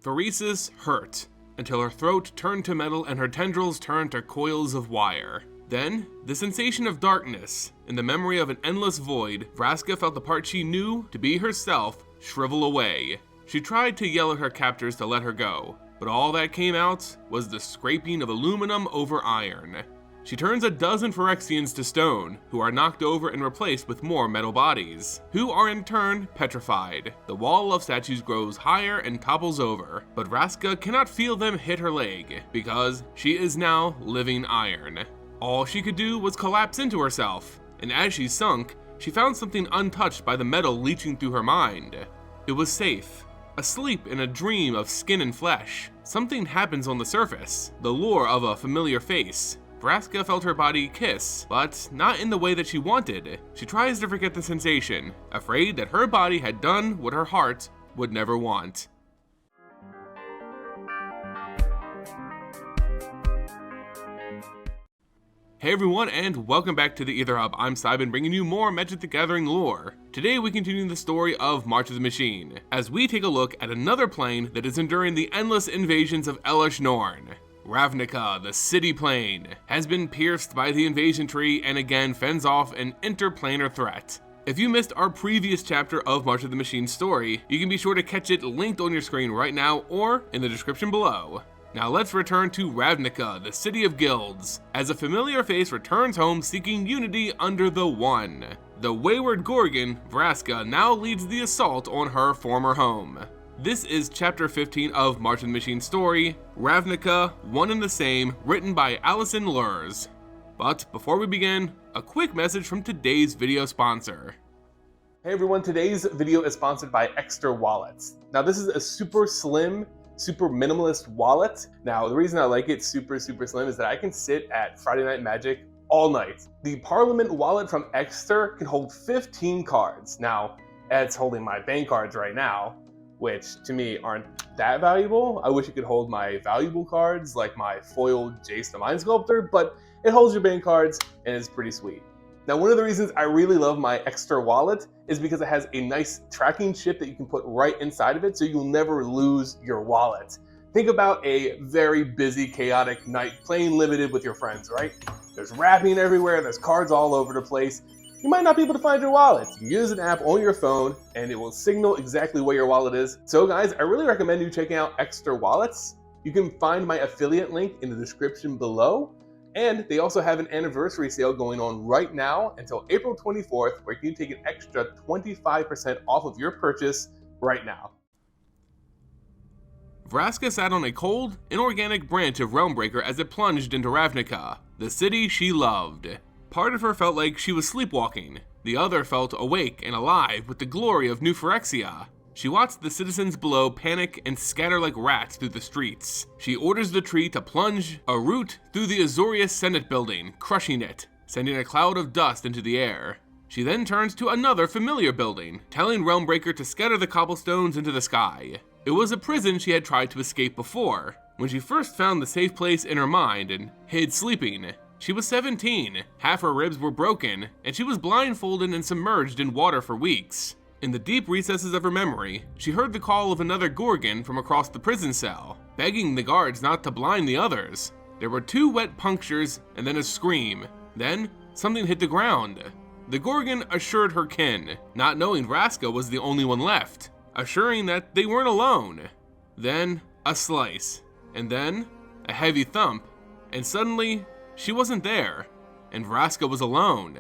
pheresis hurt, until her throat turned to metal and her tendrils turned to coils of wire. Then, the sensation of darkness, and the memory of an endless void, Vraska felt the part she knew to be herself shrivel away. She tried to yell at her captors to let her go, but all that came out was the scraping of aluminum over iron. She turns a dozen Phyrexians to stone, who are knocked over and replaced with more metal bodies, who are in turn petrified. The wall of statues grows higher and topples over, but Vraska cannot feel them hit her leg, because she is now living iron. All she could do was collapse into herself, and as she sunk, she found something untouched by the metal leaching through her mind. It was safe. Asleep in a dream of skin and flesh. Something happens on the surface, the lure of a familiar face. Vraska felt her body kiss, but not in the way that she wanted. She tries to forget the sensation, afraid that her body had done what her heart would never want. Hey everyone, and welcome back to the Ether Hub. I'm Simon, bringing you more Magic the Gathering lore. Today we continue the story of March of the Machine, as we take a look at another plane that is enduring the endless invasions of Elesh Norn. Ravnica, the city plane, has been pierced by the invasion tree and again fends off an interplanar threat. If you missed our previous chapter of March of the Machine story, you can be sure to catch it linked on your screen right now or in the description below. Now let's return to Ravnica, the city of guilds, as a familiar face returns home seeking unity under the One. The wayward Gorgon, Vraska, now leads the assault on her former home. This is chapter 15 of March of the Machine story, Ravnica, One and the Same, written by Allison Lurs. But before we begin, a quick message from today's video sponsor. Hey everyone, today's video is sponsored by Extra Wallets. Now this is a super slim, super minimalist wallet. Now the reason I like it super slim is that I can sit at Friday Night Magic all night. The Parliament wallet from Extra can hold 15 cards. Now, it's holding my bank cards right now, which to me aren't that valuable. I wish it could hold my valuable cards like my foil Jace the Mind Sculptor, but it holds your bank cards and it's pretty sweet. Now, one of the reasons I really love my Extra wallet is because it has a nice tracking chip that you can put right inside of it so you'll never lose your wallet. Think about a very busy, chaotic night playing limited with your friends, right? There's wrapping everywhere, there's cards all over the place. You might not be able to find your wallet. You use an app on your phone and it will signal exactly where your wallet is. So guys, I really recommend you checking out Extra Wallets. You can find my affiliate link in the description below. And they also have an anniversary sale going on right now until April 24th, where you can take an extra 25% off of your purchase right now. Vraska sat on a cold, inorganic branch of Realmbreaker as it plunged into Ravnica, the city she loved. Part of her felt like she was sleepwalking. The other felt awake and alive with the glory of New Phyrexia. She watched the citizens below panic and scatter like rats through the streets. She orders the tree to plunge a root through the Azorius Senate building, crushing it, sending a cloud of dust into the air. She then turns to another familiar building, telling Realmbreaker to scatter the cobblestones into the sky. It was a prison she had tried to escape before, when she first found the safe place in her mind and hid sleeping. She was 17, half her ribs were broken, and she was blindfolded and submerged in water for weeks. In the deep recesses of her memory, she heard the call of another Gorgon from across the prison cell, begging the guards not to blind the others. There were 2 wet punctures and then a scream. Then, something hit the ground. The Gorgon assured her kin, not knowing Vraska was the only one left, assuring that they weren't alone. Then, a slice, and then, a heavy thump, and suddenly, she wasn't there, and Vraska was alone.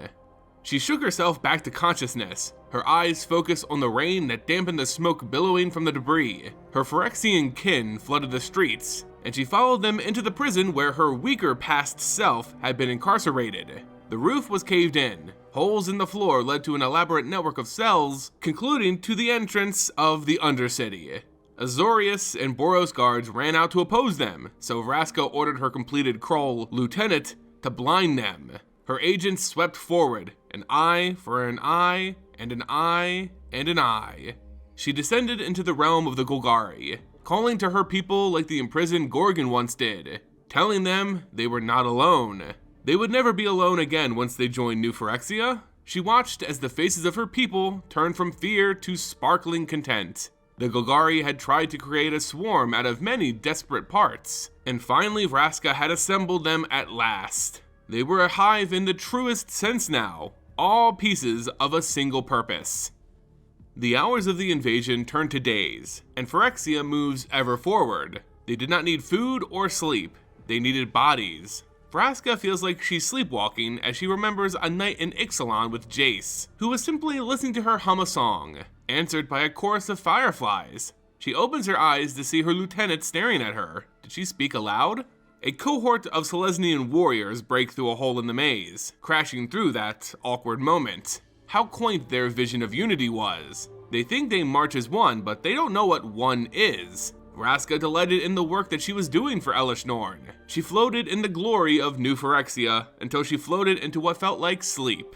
She shook herself back to consciousness, her eyes focused on the rain that dampened the smoke billowing from the debris. Her Phyrexian kin flooded the streets, and she followed them into the prison where her weaker past self had been incarcerated. The roof was caved in. Holes in the floor led to an elaborate network of cells, concluding to the entrance of the Undercity. Azorius and Boros guards ran out to oppose them, so Vraska ordered her completed Krull lieutenant to blind them. Her agents swept forward, an eye for an eye, and an eye, and an eye. She descended into the realm of the Golgari, calling to her people like the imprisoned Gorgon once did, telling them they were not alone. They would never be alone again once they joined New Phyrexia. She watched as the faces of her people turned from fear to sparkling content. The Golgari had tried to create a swarm out of many desperate parts, and finally Vraska had assembled them at last. They were a hive in the truest sense now, all pieces of a single purpose. The hours of the invasion turned to days, and Phyrexia moves ever forward. They did not need food or sleep, they needed bodies. Vraska feels like she's sleepwalking as she remembers a night in Ixalan with Jace, who was simply listening to her hum a song, answered by a chorus of fireflies. She opens her eyes to see her lieutenant staring at her. Did she speak aloud? A cohort of Selesnian warriors break through a hole in the maze, crashing through that awkward moment. How quaint their vision of unity was. They think they march as one, but they don't know what one is. Vraska delighted in the work that she was doing for Elesh Norn. She floated in the glory of New Phyrexia until she floated into what felt like sleep.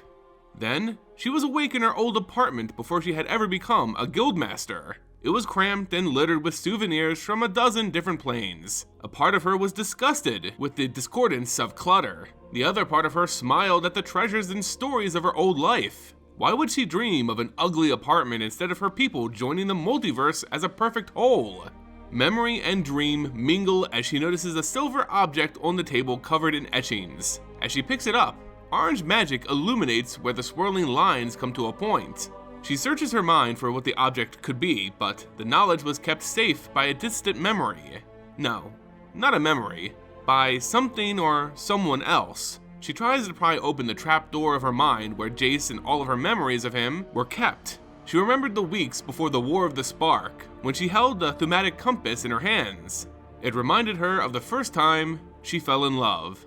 Then, she was awake in her old apartment before she had ever become a guildmaster. It was cramped and littered with souvenirs from a dozen different planes. A part of her was disgusted with the discordance of clutter. The other part of her smiled at the treasures and stories of her old life. Why would she dream of an ugly apartment instead of her people joining the multiverse as a perfect whole? Memory and dream mingle as she notices a silver object on the table covered in etchings. As she picks it up, orange magic illuminates where the swirling lines come to a point. She searches her mind for what the object could be, but the knowledge was kept safe by a distant memory. No, not a memory, by something or someone else. She tries to pry open the trapdoor of her mind where Jace and all of her memories of him were kept. She remembered the weeks before the War of the Spark, when she held the thematic compass in her hands. It reminded her of the first time she fell in love.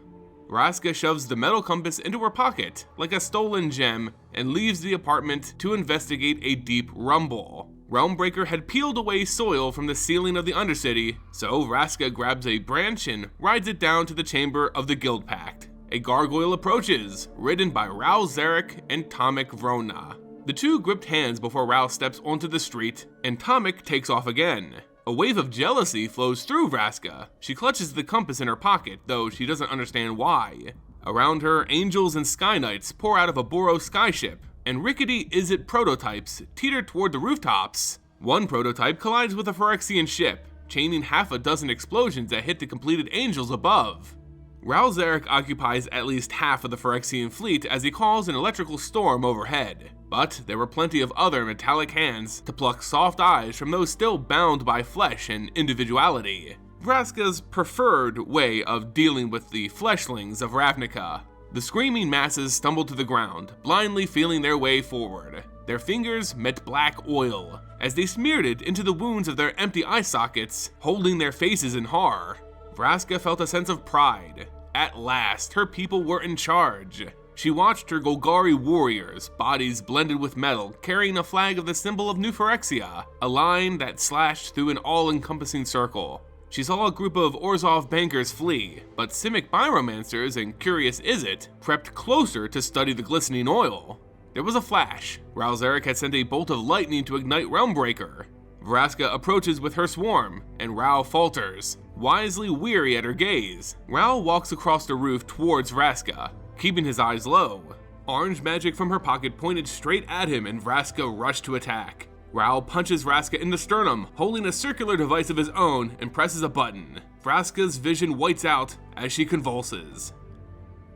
Vraska shoves the metal compass into her pocket like a stolen gem and leaves the apartment to investigate a deep rumble. Realmbreaker had peeled away soil from the ceiling of the Undercity, so Vraska grabs a branch and rides it down to the chamber of the Guild Pact. A gargoyle approaches, ridden by Ral Zarek and Tomek Vrona. The two gripped hands before Ral steps onto the street, and Tomek takes off again. A wave of jealousy flows through Vraska. She clutches the compass in her pocket, though she doesn't understand why. Around her, angels and sky knights pour out of a Boros skyship, and rickety Izzet prototypes teeter toward the rooftops. One prototype collides with a Phyrexian ship, chaining half a dozen explosions that hit the completed angels above. Ral Zarek occupies at least half of the Phyrexian fleet as he calls an electrical storm overhead, but there were plenty of other metallic hands to pluck soft eyes from those still bound by flesh and individuality. Vraska's preferred way of dealing with the fleshlings of Ravnica. The screaming masses stumbled to the ground, blindly feeling their way forward. Their fingers met black oil as they smeared it into the wounds of their empty eye sockets, holding their faces in horror. Vraska felt a sense of pride. At last, her people were in charge. She watched her Golgari warriors, bodies blended with metal, carrying a flag of the symbol of New Phyrexia, a line that slashed through an all-encompassing circle. She saw a group of Orzhov bankers flee, but Simic Pyromancers and Curious Izzet crept closer to study the glistening oil. There was a flash. Ral Zarek had sent a bolt of lightning to ignite Realmbreaker. Vraska approaches with her swarm, and Ral falters, wisely weary at her gaze. Ral walks across the roof towards Vraska, keeping his eyes low. Orange magic from her pocket pointed straight at him, and Vraska rushed to attack. Ral punches Vraska in the sternum, holding a circular device of his own, and presses a button. Vraska's vision whites out as she convulses.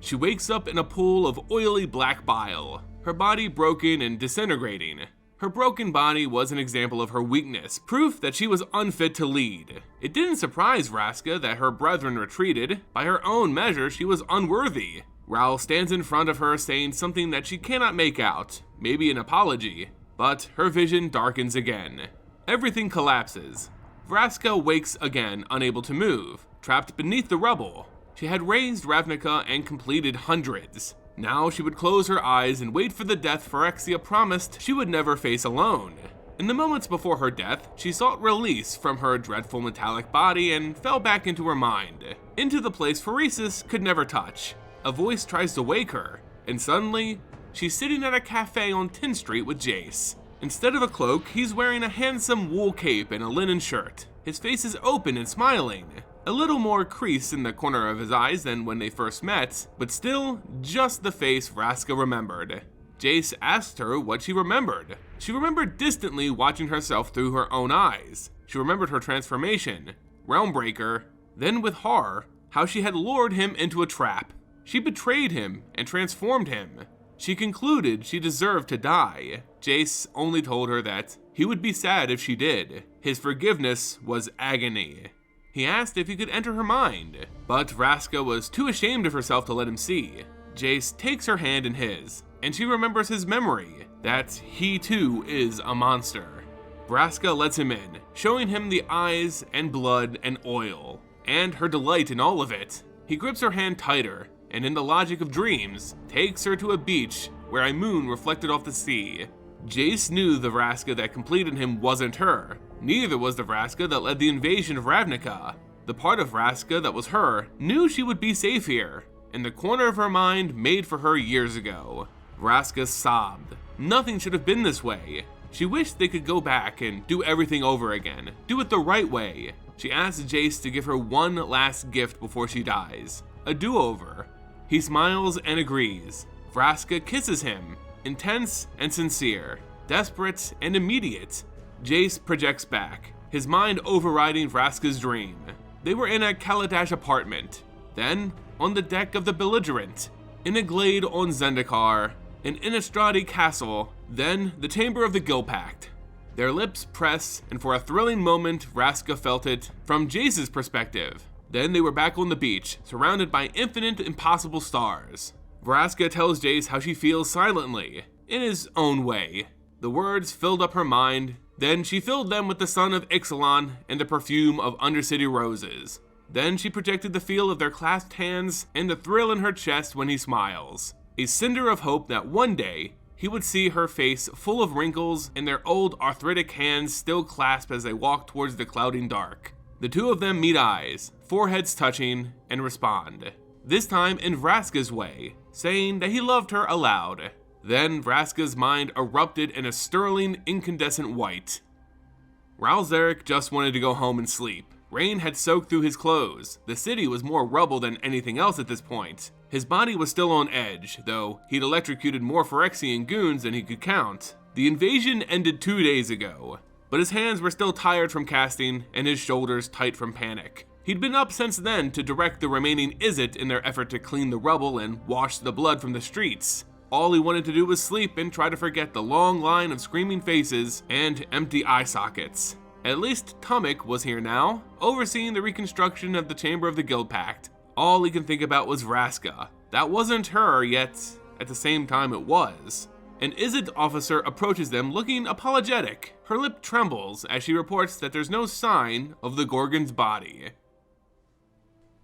She wakes up in a pool of oily black bile, her body broken and disintegrating. Her broken body was an example of her weakness, proof that she was unfit to lead. It didn't surprise Vraska that her brethren retreated. By her own measure, she was unworthy. Ral stands in front of her saying something that she cannot make out, maybe an apology, but her vision darkens again. Everything collapses. Vraska wakes again, unable to move, trapped beneath the rubble. She had raised Ravnica and completed hundreds. Now she would close her eyes and wait for the death Phyrexia promised she would never face alone. In the moments before her death, she sought release from her dreadful metallic body and fell back into her mind, into the place Phyresis could never touch. A voice tries to wake her, and suddenly, she's sitting at a cafe on 10th Street with Jace. Instead of a cloak, he's wearing a handsome wool cape and a linen shirt. His face is open and smiling. A little more crease in the corner of his eyes than when they first met, but still just the face Vraska remembered. Jace asked her what she remembered. She remembered distantly watching herself through her own eyes. She remembered her transformation, Realmbreaker, then with horror, how she had lured him into a trap. She betrayed him and transformed him. She concluded she deserved to die. Jace only told her that he would be sad if she did. His forgiveness was agony. He asked if he could enter her mind, but Vraska was too ashamed of herself to let him see. Jace takes her hand in his, and she remembers his memory, that he too is a monster. Vraska lets him in, showing him the eyes and blood and oil, and her delight in all of it. He grips her hand tighter, and in the logic of dreams, takes her to a beach where a moon reflected off the sea. Jace knew the Vraska that completed him wasn't her. Neither was the Vraska that led the invasion of Ravnica. The part of Vraska that was her knew she would be safe here, in the corner of her mind made for her years ago. Vraska sobbed. Nothing should have been this way. She wished they could go back and do everything over again, do it the right way. She asked Jace to give her one last gift before she dies, a do-over. He smiles and agrees. Vraska kisses him, intense and sincere, desperate and immediate. Jace projects back, his mind overriding Vraska's dream. They were in a Kaladesh apartment, then on the deck of the Belligerent, in a glade on Zendikar, an Innistrad castle, then the chamber of the Guildpact. Their lips press, and for a thrilling moment, Vraska felt it from Jace's perspective. Then they were back on the beach, surrounded by infinite impossible stars. Vraska tells Jace how she feels silently, in his own way. The words filled up her mind, then she filled them with the sun of Ixalan and the perfume of Undercity roses. Then she projected the feel of their clasped hands and the thrill in her chest when he smiles. A cinder of hope that one day, he would see her face full of wrinkles and their old arthritic hands still clasped as they walk towards the clouding dark. The two of them meet eyes, foreheads touching, and respond. This time in Vraska's way, saying that he loved her aloud. Then Vraska's mind erupted in a sterling, incandescent white. Ralzeric just wanted to go home and sleep. Rain had soaked through his clothes. The city was more rubble than anything else at this point. His body was still on edge, though he'd electrocuted more Phyrexian goons than he could count. The invasion ended 2 days ago, but his hands were still tired from casting and his shoulders tight from panic. He'd been up since then to direct the remaining Izzet in their effort to clean the rubble and wash the blood from the streets. All he wanted to do was sleep and try to forget the long line of screaming faces and empty eye sockets. At least Tumik was here now, overseeing the reconstruction of the Chamber of the Guildpact. All he could think about was Vraska. That wasn't her, yet at the same time it was. An Izzet officer approaches them looking apologetic. Her lip trembles as she reports that there's no sign of the Gorgon's body.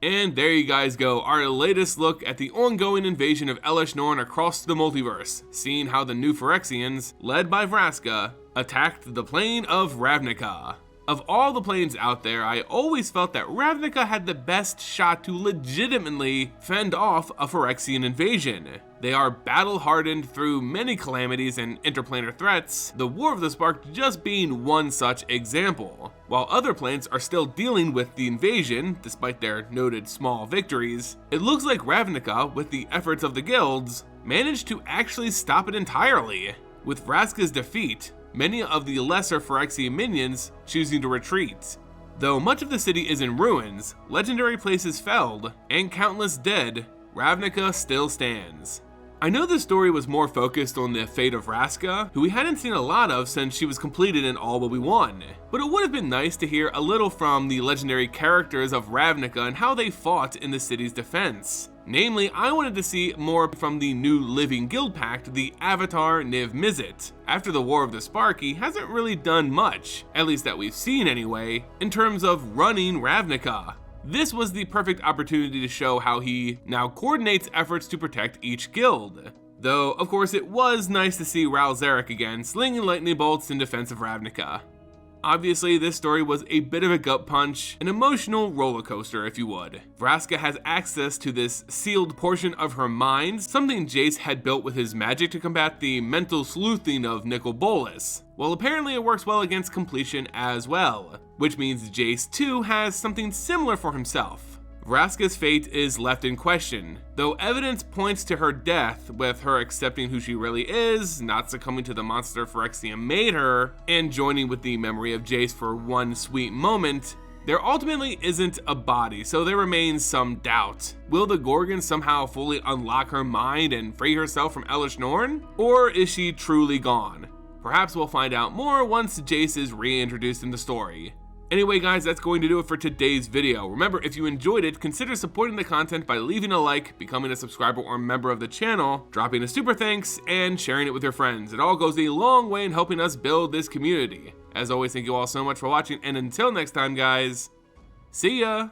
And there you guys go, our latest look at the ongoing invasion of Elesh Norn across the multiverse, seeing how the new Phyrexians, led by Vraska, attacked the plane of Ravnica. Of all the planes out there, I always felt that Ravnica had the best shot to legitimately fend off a Phyrexian invasion. They are battle-hardened through many calamities and interplanar threats, the War of the Spark just being one such example. While other planes are still dealing with the invasion, despite their noted small victories, it looks like Ravnica, with the efforts of the guilds, managed to actually stop it entirely. With Vraska's defeat, many of the lesser Phyrexian minions choosing to retreat. Though much of the city is in ruins, legendary places felled, and countless dead, Ravnica still stands. I know this story was more focused on the fate of Vraska, who we hadn't seen a lot of since she was completed in All But We Won, but it would have been nice to hear a little from the legendary characters of Ravnica and how they fought in the city's defense. Namely, I wanted to see more from the new living guild pact, the Avatar Niv Mizzet. After the War of the Spark, he hasn't really done much, at least that we've seen anyway, in terms of running Ravnica. This was the perfect opportunity to show how he now coordinates efforts to protect each guild. Though, of course, it was nice to see Ralzeric again, slinging lightning bolts in defense of Ravnica. Obviously, this story was a bit of a gut punch, an emotional roller coaster, if you would. Vraska has access to this sealed portion of her mind, something Jace had built with his magic to combat the mental sleuthing of Nicol Bolas. Well, apparently it works well against completion as well, which means Jace too has something similar for himself. Vraska's fate is left in question, though evidence points to her death, with her accepting who she really is, not succumbing to the monster Phyrexian made her, and joining with the memory of Jace for one sweet moment. There ultimately isn't a body, so there remains some doubt. Will the Gorgon somehow fully unlock her mind and free herself from Elesh Norn? Or is she truly gone? Perhaps we'll find out more once Jace is reintroduced in the story. Anyway guys, that's going to do it for today's video. Remember, if you enjoyed it, consider supporting the content by leaving a like, becoming a subscriber or member of the channel, dropping a super thanks, and sharing it with your friends. It all goes a long way in helping us build this community. As always, thank you all so much for watching, and until next time guys, see ya!